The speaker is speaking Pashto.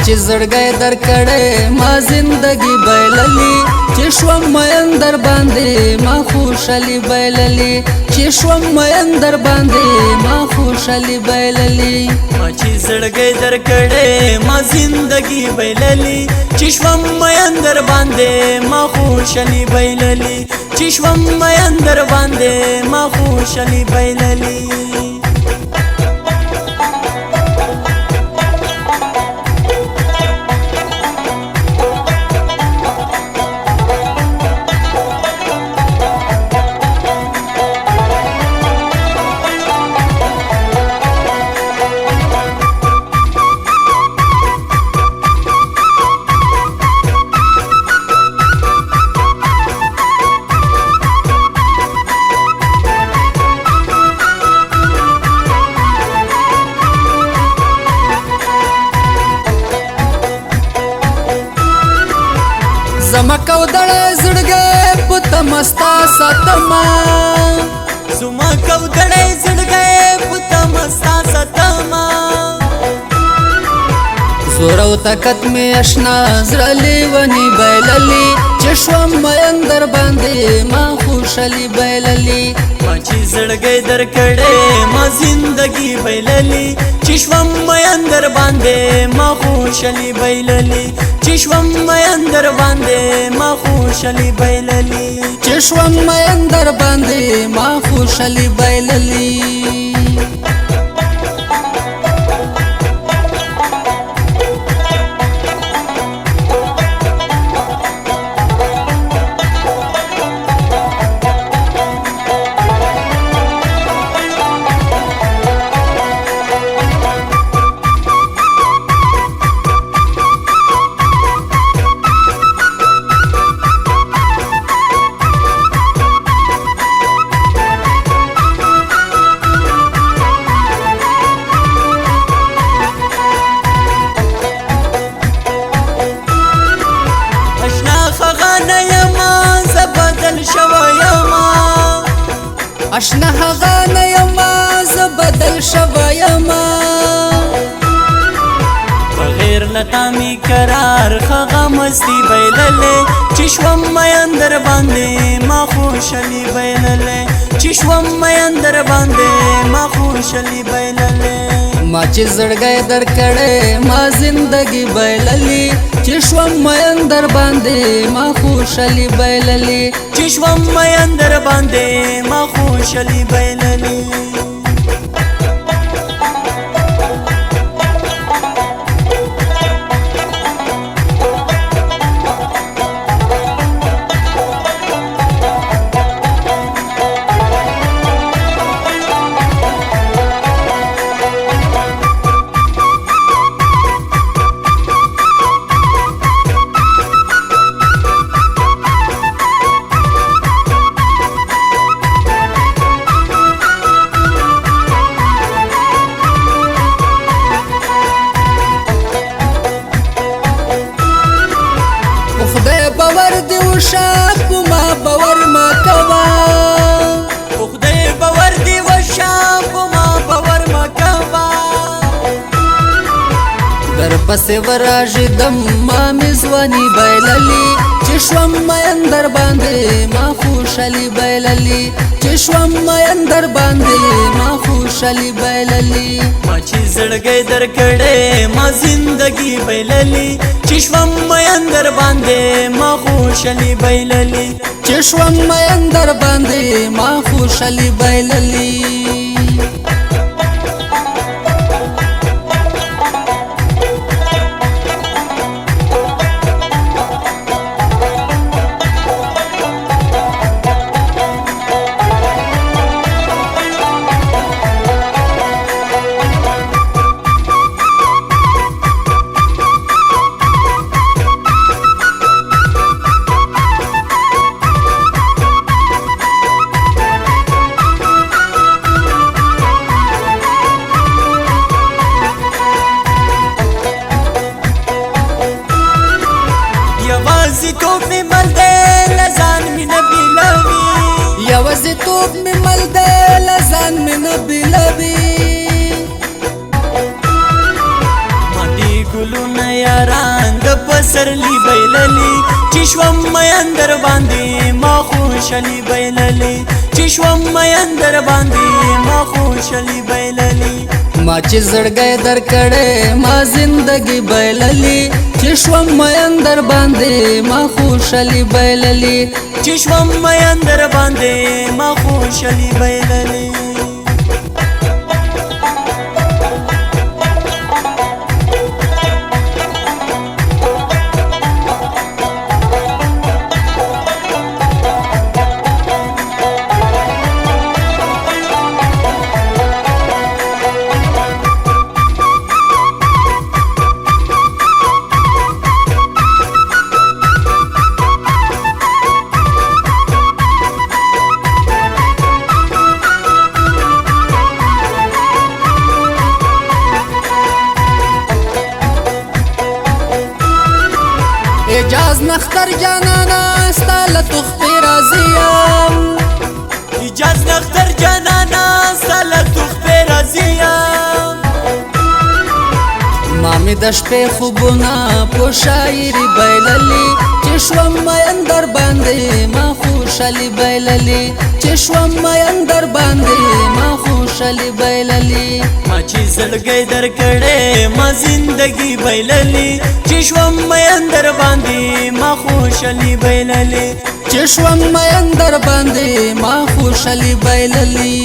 چې زړګی درکړې ما زندگی بایللی چې شوم مین در باندې ما خوشالي بایللی چې شوم مین در باندې ما خوشالي بایللی ما چې زړګی درکړې ما زندگی بایللی چې شوم مین در باندې ما خوشالي بایللی چې شوم مین در باندې ما خوشالي بایللی زما کودړې زړګې پت مستا ستما زما کودړې زړګې پت مستا ستما زور او طاقت می آشنا زړلې ونی بایللی چې شوم مین در باندې ما خوشالي بایللی ما چې زړګی درکړې ما زندگی بایللی چې شوم مین در باندې ما خوشالي بایللی چې شوم مین در باندې ما خوشالي بایللی چې شوم مین در باندې ما خوشالي بایللی اشنا هغه نه یم زه بدل شوی یم بغیر لتا می قرار خغه مستی بایللی چې شوم مین در باندې ما خوشالي بایللی چې شوم مین در باندې ما خوشالي بایللی ما چې زړګی درکړې ما زندگی بایللی چې شوم مین در باندې ما خوشالي بایللی چې شوم مین در باندې ما خوشالي بایللی باور دی وشا ما باور ما کوا خدای باور دی وشا ما باور ما کوا در پسې وراژدم ما مزوانی بایللی چې شوم مین در باندې ما خوشالي بایللی چې شوم مین در باندې ما خوشالي بایللی ما چې زړګی درکړې ما زندگی بایللی چې شوم مین در باندې ما خوشالي بایللی چې شوم مین در باندې ما خوشالي بایللی در باندې ما خوشالي بایللې چې شوم مین در باندې ما خوشالي بایللې ما چې زړګی در کړې ما زندگی بایللې چې شوم مین در باندې ما خوشالي بایللې چې شوم مین در باندې ما خوشالي بایللې اجاز نختر جانانا ستاله تخفي راضیم اجاز نختر جانانا ستاله تخفي راضیم ما می د شپې خوبونه په شاعري بایللې چې شوم مین در باندې ما خوشالي بایللې چې شوم مین در باندې ما خوشالي بایللې ما چې زړګی در کړې ما زندگی بایللې چې شوم مین در باندې ما خوشالي بایللې چې شوم مین در باندې ما خوشالي بایللې